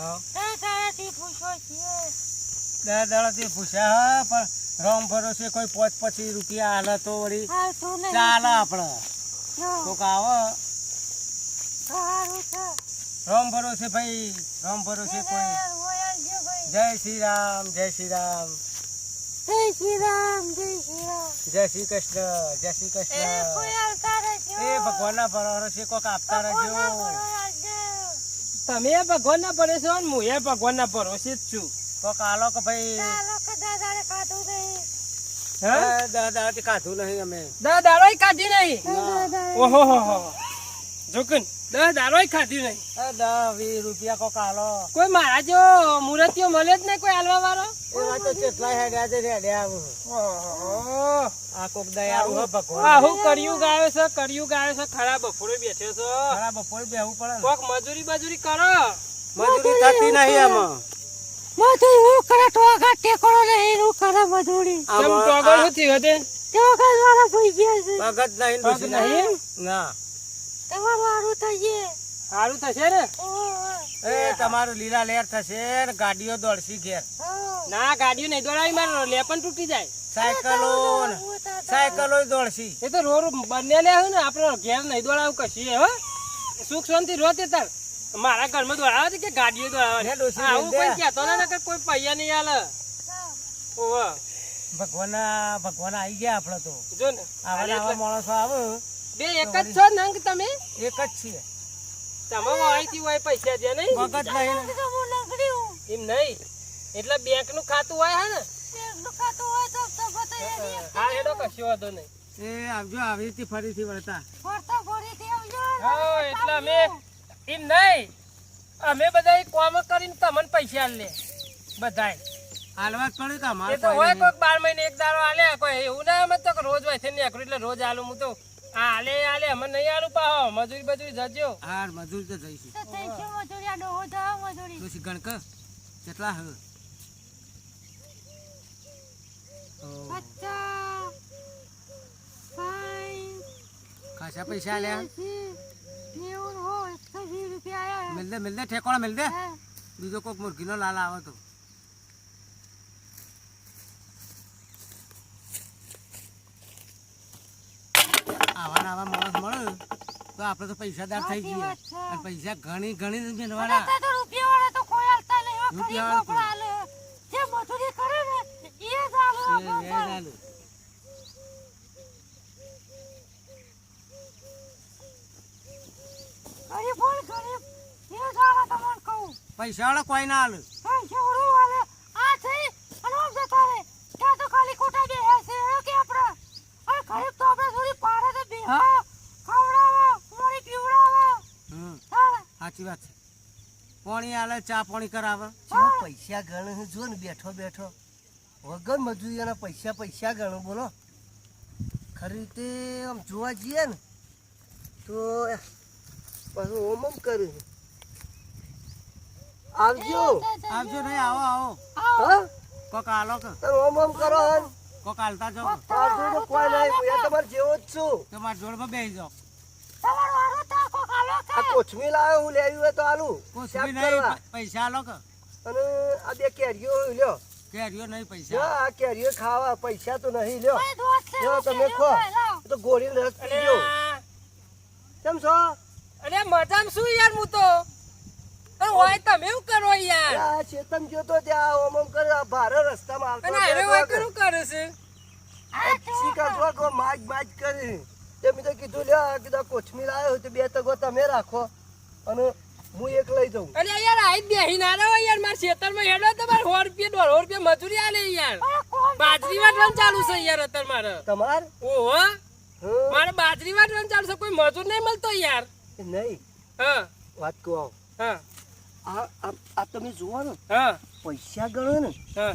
દાદાથી પૂછો છીએ. દાદાથી પૂછ્યા પણ રોમ ભરોસે કોઈ 5-25 રૂપિયા હાલે તો વળી ચાલે આપડે કોક આવે રોમ ભરોસે ભાઈ રોમ ભરોસે કોઈ જય શ્રી રામ જય શ્રી રામ જય શ્રી રામ જય શ્રી રામ જય શ્રી કૃષ્ણ જય શ્રી કૃષ્ણ એ ભગવાનના ભરોસે કોક આપતા રહેજો તમે ભગવાનના ભરોસે છો ને હું એ ભગવાનના ભરોસે જ છું કોક આલો કે ભાઈ દાદાથી ખાધું નહીં અમે 10 દારોય ખાધી નહીં ઓહો હો હો જોકન 10 દારોય ખાધી નહીં 10-20 રૂપિયા કોક આલો કોઈ મારા જો મૂર્તિઓ મળે જ નહીં કોઈ હાલવા વાળો એ વાત તો કેટલા હેડ્યા છે હેડ્યા આવું ઓહો આ કોક દયાળુ હો ભગવાન આ હું કર્યું ગાયો છે ખરાબ બફોરે બેઠ્યો છો ખરાબ બપોર બેહવું પડે ને કોક મજૂરી કરો મજૂરી થતી નહીં આમાં મજૂરી હું કરે ટોગા ટેકોડો નહીં હું કરે મજૂરી તમ ટોગર હતી હતે ટોગા વાળા ભઈ ગયા છે ભગત નહીં પગ ડોશી નહીં ના તમારું હારું થઈએ સારું થશે ને એ તમારું લીલા લેર થશે ને ગાડીઓ દોડશી ઘેર ના ગાડીઓ નહીં દોડાવી મારો લેપન તૂટી જાય સાયકલો દોડશી એ તો રોડ બંને લે ને આપડે ઘેર નહીં દોડાવું કશી હો સુખ શાંતિ રોતે તાર મારા ઘરમાં દોડાવે છે કે ગાડીઓ દોડાવે આવું કોઈ કહેતો ના કે કોઈ પૈયા નહીં આલે ઓહો ભગવાન આવી ગયા આપડે તો જો ને આવા માણસો આવે બે એક જ છો નંગ તમે એક જ છીએ તમે વાળીથી હોય પૈસા દે નહીં ભગત નહીં એમ નહીં એટલે બેંક નું ખાતું હોય હે ને હા હેડો કશો વાંધો નહીં એ આવજો આવી રીતે ફરીથી વળતા હા એટલે અમે એમ નહીં અમે બધા કોમ કરીને તમને પૈસા લે બધાય હાલવા જ પડે કે એ અમારે તો હોય કોઈક 12 મહિને એક દાડો આલે કોઈ એવું ના અમે તો રોજ હોય છે ને એટલે રોજ આલું હું તો આલે અમે નહીં આલું પાહો મજૂરી જજો હાર મજૂરી તો જઈશું ડોશી ગણક કેટલા હવે ખાસા પૈસા આલ્યા મિલ દે ઠેકોણા મિલ દે બીજો કોઈક મુરગીનો લાલ આવે તો આવા માણસ મળે તો આપડે તો પૈસાદાર થઈ જઈએ અને પૈસા ઘણી મેળવાના પૈસા વાળા કોઈ ના હાલે સાચી વાત છે પાણી આલે ચા પાણી કરાવે પૈસા ગણે જો ને બેઠો વગર મજૂરીના પૈસા ગણો બોલો ખરી રીતે આમ જોવા જઈએ ને તો પાછું ઓમ કર્યું આવજો નહીં આવો કોક આલો કે ઓમ કરો કોક આલતા જાઓ કોઈ નહીં તમારે જેવો જ છું તમારા જોડમાં બેસી જાઓ કોથમી લાવ્યો હું લેવી હોય તો આલુ કોથમી નહીં પૈસા આલો કે અને આ બે કેરીઓ લ્યો કેરીઓ નહીં પૈસા આ કેરીઓ ખાવા પૈસા તો નહીં લ્યો તમે ખો તો ગોળી રસ પીજો કેમ છો અરે મજામાં શું યાર હું તો અરે હોય તમે એવું કરો યાર આ ચેતન જો તો ત્યાં ઓમ કરે ભારે રસ્તામાં આવતો અને અરે હોય કરું કરે છે શીખા જો માજ કરી તે મેં તો કીધું લ્યા કીધું કોથમી લાવ્યો તો બે તગો તમે રાખો અને હું એક લઈ જાઉં અરે યાર આઈ બેહી ના રહો યાર માર ખેતરમાં હેડો તો માર 100 રૂપિયા 150 રૂપિયા મજૂરી આલે યાર બાજરી વાટવાનું ચાલુ છે યાર અત્યારે મારે તમાર ઓહો મારે બાજરી વાટવાનું ચાલુ છે કોઈ મજૂર નહીં મળતો યાર નહીં હા વાત કહો હા આ તમે જુઓ ને હા પૈસા ગણો ને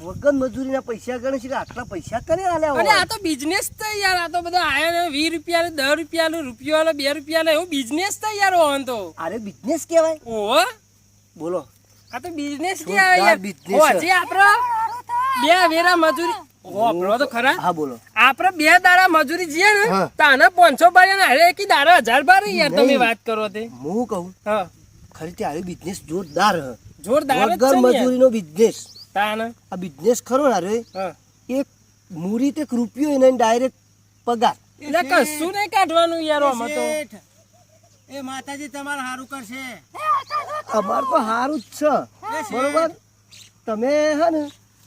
વગર મજૂરીના પૈસા ગણે છે આટલા પૈસા કરે આલ્યા અને આ તો બિઝનેસ છે યાર આ તો બધા આયા 20 રૂપિયા 10 રૂપિયા રૂપિયો 2 રૂપિયા એવું બિઝનેસ છે યાર ઓન તો અરે બિઝનેસ કહેવાય ઓહો બોલો આ તો બિઝનેસ કહેવાય યાર હોજે આપરો બે વેરા મજૂરી ઓપરો તો ખરા હા બોલો આપરે 2 દાડા મજૂરી જીએ ને તાને 500 બારે ને અરે એકી દાડા 1000 બારે યાર તમે વાત કરો તે હું કહું હા ખરી તે આ બિઝનેસ જોરદાર જોરદાર જ વગર છે ને યાર. મજૂરીનો બિઝનેસ. તાન. આ બિઝનેસ ખરો ને રે, હા. એક મૂડી તે રૂપિયો એને ડાયરેક્ટ પગાર. એટલે કશું નહીં કાઢવાનું યાર આમાં તો. એ માતાજી તમારું સારું કરશે. અમાર તો સારું જ છે બરોબર. તમે હે ને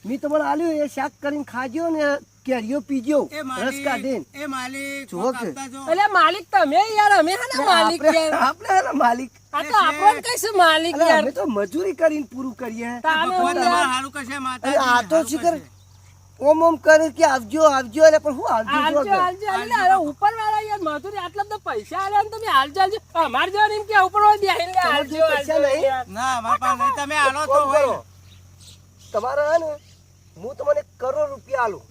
મેં તમને આલ્યું એ શાક કરીને ખાજો ને કેરીઓ પીજો એ રસ કાઢીને. એ માલિક જુઓ કે. આપતા જો. એટલે માલિક તમે યાર, અમે હે ને માલિક યાર. આપણે હે ને માલિક. આ તો આપણો જ કઈશું માલિક અરે યાર. અમે તો મજૂરી કરીને પૂરું કરીએ. તાને ભગવાન હું તમારું યાર. સારું કરશે અરે માતાજી. આ તો સારું શીખર કરશે. ઓમ કરે કે આવજો આવજો એટલે પણ હું આવજો હાલજો, જો હાલજો, હાલજો. અરે ઉપરવાળા યાર મજૂરી આટલા બધા પૈસા આલ્યા ને તમે હાલજો, હાલજો. અમારે જેવા એમ કે ઉપરવાળા બેહીને હાલજો, પૈસા હાલજો નહીં? યાર. ના મારા પાસે નહીં. તમે આલો તો કોમ હોય. કરો. તમારે હે ને હું તમને 1 કરોડ રૂપિયા આલું.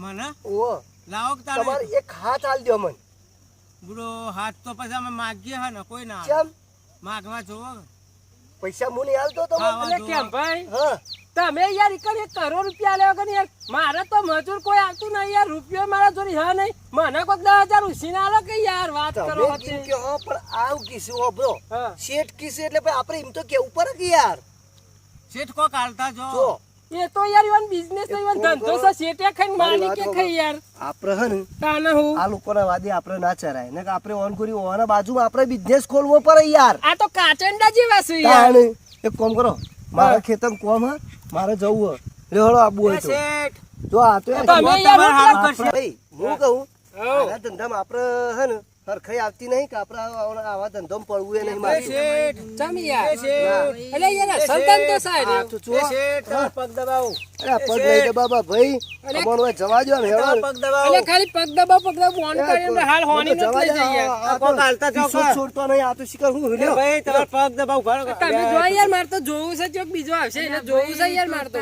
મને ઓહો લાવો કે તારે તમારે એક હાથ આલ દો મને. બુડો હાથ તો પછી અમે માગીએ હે ને કોઈ ના આવે. કેમ માગવા જોવો. પૈસા હું નહીં આલતો તમને? ખાવા એટલે કેમ ભાઈ હા તમે યાર એકણ 1 કરોડ રૂપિયા આલ્યા વગર યાર મારે તો મજૂર કોઈ આવતું નહીં યાર. રૂપિયો મારા જોડી હે નહીં. મને કોઈક 10,000 ઉછીને આલો કે યાર વાત કરો તમે હતી. એમ કહો પણ આવ કીશું હોભળો. હા. શેઠ કીશું એટલે ભાઈ આપણે એમ તો કેવું પડે કે યાર શેઠ કોક હાલતા જો. જો એ તો યાર ઈવન બિઝનેસ તો ઈવન ધંધો છે. શેઠે ખાઈને મારી માલિકે વાત ખાઈ યાર. આપણે હે ને તાને હું આ લોકોના વાદે આપણે ના ચરાય ને કે આપણે ઓન કરી ઓના બાજુમાં આપણે બિઝનેસ ખોલવો પડે યાર. આ તો કાચંડા જેવા છે યાર. તાણે એક કામ કરો મારા ખેતર કોમ હા મારે જવું હે લેહળો આબુ હોય તો શેઠ જો આ તો યાર તમે યાર તમારે હારું કરશે. ભાઈ હું કહું હઉ. આ ધંધામાં આપણે હે ને હરખાઈ આવતી નહીં કે આપણે આવા ધંધોમાં પડવું એ નહીં મારતું. શેઠ ચમ યાર. શેઠ. એટલે યાર સંતાન તો સાહેબ. આ તો જો એ શેઠ તમારા પગ દબાવો. અરે આ પગ નહીં દબાબા ભાઈ અરે. અમારું હવે જવા દો ને હેળો. તમારા પગ દબાવો. એટલે ખાલી પગ દબાવ ઓન કરીને હાલ હોની મને નથી જવા લઈ દો. જઈએ. આ કોક હાલતા જાઓ કિસ્સો કા. છોડતો નહીં આ તો શિકાર હું એ લ્યો. ભાઈ તમારા પગ દબાવો. ભરો. તમે જો યાર મારે તો જોવું છે ચોક બીજો આવશે એટલે જોવું છે યાર મારે તો.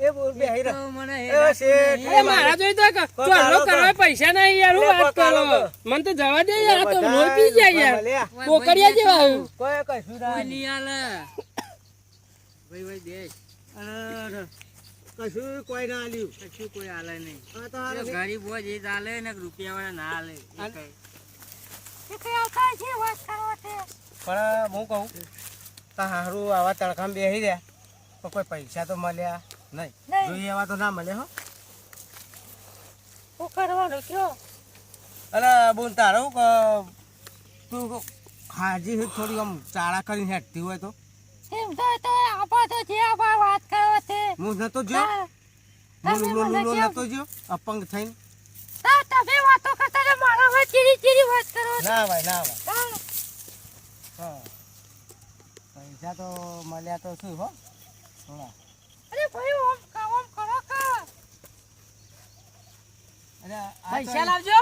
એ બોલ બેહી રહો. એ શેઠ. અરે મારા જોઈ તો ચોલ્લો કરવા પૈસા નહીં યાર. હું વાત કરો મને તો જવા દે યાર. આ તો લોહી પી જાય યાર. કોકરિયા જેવા આવ્યું. કોઈ કશું ના. અરે, કશું કોઈ ના આલ્યું. આ તો હારું છે. ગરીબ હોય જે ચાલે ને રૂપિયા વાળા ના હાલે એ કઈ આવતા છે વાત કરો તે. પણ હું કહું તા હારું આવા તડકામાં બેસી રહ્યા તો કોઈ પૈસા તો મળ્યા નહીં. જોઈએ એવા તો ના મળે હો. શું કરવાનું કયો? અરે બોલ તારે હું તું હાજી થોડી આમ ચાળા કરીને હેઠતી હોય તો એમ તો આપા તો જે આપા વાત કરો તે. હું નતો જો નતો જો અપંગ થઈને. તમે વાતો કરતા તો મારા વાત ચીરી ચીરી વાત કરો. ના ભાઈ ના ભાઈ. હા પૈસા તો મળ્યા તો શું હો થોડા. અરે ભાઈ ઓમ કામ કરો કા. અરે આ તો પૈસા લાવજો.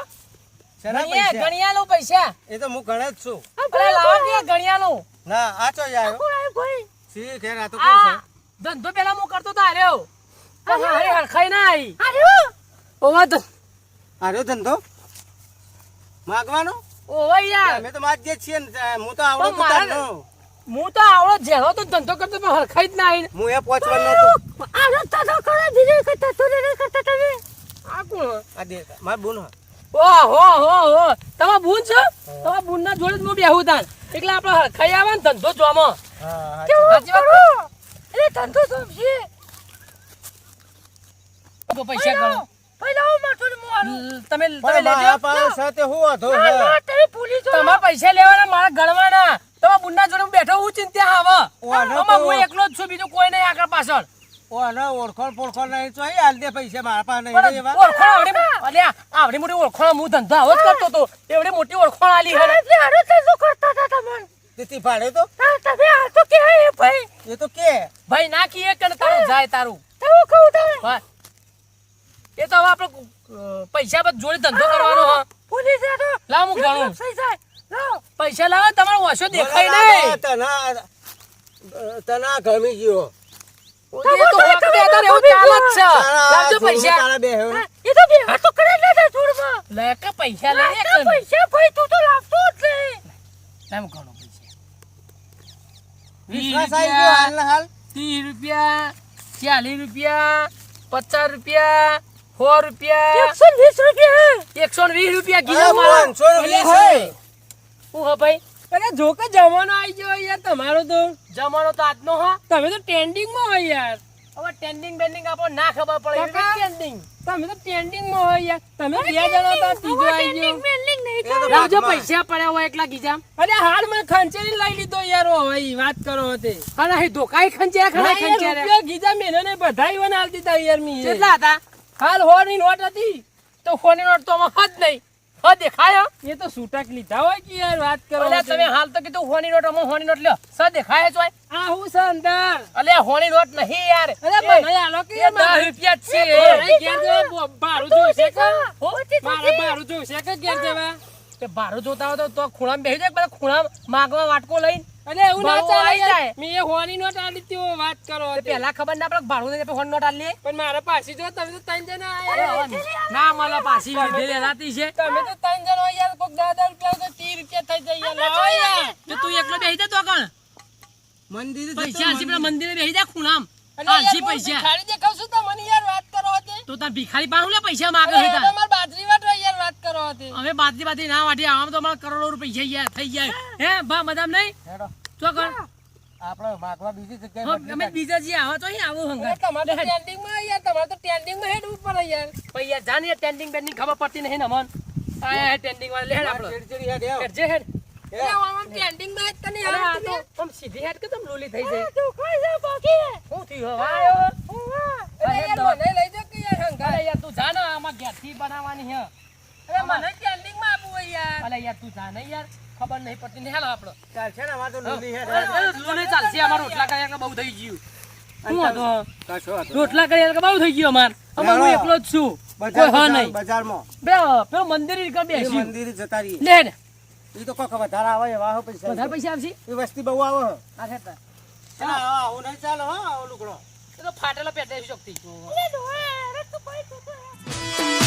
શેના ગણિયા પૈસા? ગણિયાનું પૈસા. એ તો હું ગણે જ છું. અરે લાવો કે ગણિયાનું. ના આ ચો જાય કોણ ભાઈ? સી ખેર આ તો કોણ છે? આ ધંધો પેલા હું કરતો તો હાર્યો. હારી હરખાઈ ના આવી. હાર્યો. ઓવા તો આર્યો ધંધો માગવાનો. ઓવા યાર. અમે તો માગીએ જ છીએ ને. હું તો આવડો પણ મારા- કુતારનો. હું તો આવડો જેવો તો ધંધો કરતો પણ હરખાઈ જ ના આવી. હું એ પહોંચવાનો હતો. આનો ધંધો કરે બીજું કરતા તો નહીં કરતા તમે. આ કોણ? આ દે માર બોન હા. ઓહો તમાર બુન છો? તમાર બુન ના જોડે જ હું બેહું તાન. એટલે આપણે હરખાઈ આવે ને ધંધો જોવામાં. હા સાચી વાત. એ ધંધો સમજી. તો પૈસા ગણો. પહેલા હું માથું તમે પણ મારા પાસે તે હું હતો હે. તમે ભૂલી જો. તમારા પૈસા લેવાના મારા ગણવાના. તમારા બુનના જોડે હું બેઠો હું ચિંતા આવે. ઓને તો- આમાં હું એકલો જ છું બીજું કોઈ નહીં આગળ પાછળ. ઓ ના ઓળખોણ પોળખોણ નહીં તો અહીં હાલ દે પૈસા મારા પાસે નહીં પણ એવા. ઓળખાણ આવડી મોટી ઓળખાણ હું ધંધો આવો જ કરતો હતો. એવડી મોટી ઓળખાણ આલી હે. તેથી ભાડે તો તમે આ તો કે ભાઈ એ તો કે ભાઈ ના કીએ કે તારું જાય તારું. ભાઈ, એ તો હવે આપણે પૈસા બધ જોડે ધંધો કરવાનો હા. લાવ હું ગણું. પૈસા લાવો તમારો ઓછો દેખાય નહીં. તના ગમી ગયો. એ તો હોકડે હતા ને એવું ચાલે જ છે. લાવજો પૈસા. તારા બે હેવ. એ તો બે હાથ તો કરે લે જોડમાં. લે કે પૈસા લે કે પૈસા ભાઈ તું તો લાવતો જ નહીં. લાવ ગણો પૈસા. 20 આવી ગયો હાલ ને હાલ. 30 રૂપિયા 40 રૂપિયા 50 રૂપિયા 100 રૂપિયા 120 રૂપિયા કીધો મારા. 520 હું હા ભાઈ. અરે જો કે જવાનો આવી ગયો યાર તમારો તો જમાનો તો આજનો હા તમે તો ટ્રેન્ડિંગ માં હોય યાર હવે ટેન્ડિંગ બેન્ડિંગ આપો ના ખબર પડે કાકા. ટેન્ડિંગ તમે તો ટ્રેન્ડિંગ માં હોય યાર તમે બે જણા તો ત્રીજો આવી ગયો મેલિંગ નહીં એ તો લાવજો બાદમાં. પૈસા પડ્યા હોય એટલા ગીજામ અરે હાલ મને ખંચેરી લઈ લીધો યાર હવે ઈ વાત કરો તે અને અહીં ધોકાઈ ખંચેરા ખરા ખંચેરા રૂપિયા ગીજા મેને ને બધાઈ વન આલ દીધા યાર મી કેટલા હતા હાલ હોની નોટ હતી તો ફોની નોટ તો આમાં હદ નહીં હદ દેખાય એ તો છૂટક લીધા હોય કે યાર વાત કરો અલ્યા તમે હાલ તો કીધું હોની નોટ અમે હોની નોટ લ્યો સ દેખાય છે આ હું છે અંદર અલ્યા હોની નોટ નહીં યાર અરે મને આલો કે એ 10 રૂપિયા જ છે મારે ઘેર જવા બારું જોઈશે કે મારે બારું જોઈશે કે ઘેર જવા તે બારો જોતા હોય તો ખૂણામાં બેસી જાય પેલા ખૂણામાં માગવા વાટકો લઈને અરે એવું ના બારું ચાલે આઈ યાર જાય. મી એ હોની નોટ આલી તી વાત કરો તે તે. પેલા ખબર ના પડે ભાડું નહીં હોની નોટ આલી પણ મારા પાછી જો તમે તો ત્રણ જણા આયા ના મને પાછી લીધેલી રાતી છે તમે તો ત્રણ જણા હોય યાર કોક 10 રૂપિયા તો 30 રૂપિયા થઈ જાય યાર લાવો યાર તો તું એકલો બેસી જા તો કણ મંદિર પૈસા આલસી પેલા મંદિરે બેસી જા ખૂણામ અરે યાર, આલસી હું પૈસા ભિખારી દેખાવ છું તમને યાર વાત કરો હતી તો તાર ભિખારી પાહુ લે પૈસા માગે અરે છે યાર, તાર તમારે બાજરી વાટવા યાર વાત કરો હતી અમે બાદરી ના વાટી આમ તો અમારા કરોડો રૂપિયા પૈસા યાર થઈ જાય હે બા મદામ નહીં તો કણ આપણે માગવા બીજી હો, જગ્યાએ અમે બીજા જે આવો તો અહીં આવો અરે હંગાત તમારે તો ટ્રેન્ડિંગ માં યાર તમારે તો ટ્રેન્ડિંગ માં હેડવું પડે યાર પૈયા જાને ટેન્ડિંગ બેન્ડિંગ ખબર પડતી નહીં ને અમન આયા હે ટેન્ડિંગ વાળા લેડ આપણો ચીડચીડી હેડ આવ. હેડ જે હેડ અરે આમ ટ્રેન્ડિંગ માં હેડ તને અરે આ યાર તો આમ સીધી હેડ કે તમ લોલી થઈ જાય ધોકાઈ જા બાકી શું થયું હવે આયો અરે યાર મને લઈ જાઓ કે યાર હંગા અરે યાર તું જા ને આમાં ઘેરથી બનાવવાની હે અરે મને ટ્રેન્ડિંગ માં આપવું હોય યાર અલે યાર તું જા ને યાર ખબર નહીં પડતી ને હેલો આપણો ચાલશે ને અમારે તો લોલી હેડ લોલી ચાલશે અમાર રોટલા કર્યા કે બહુ થઈ ગયું શું હતો કશો હતો. રોટલા કર્યા કે બહુ થઈ ગયું અમાર અમાર હું એકલો જ છું કોઈ હા નહીં બજારમાં પેલો મંદિર કર એ બેસ્યું મંદિર જતા રહીએ લે ને એ તો કોક વધારે આવે એવા હો પૈસા વધારે પૈસા આવશે એ વસ્તી બહુ આવે હો. આ હેતા આવું નહીં ચાલે હો આવું લુગડો એ તો ફાટેલો પેટે શક્તિ લે દોડે રે તું કોઈ તું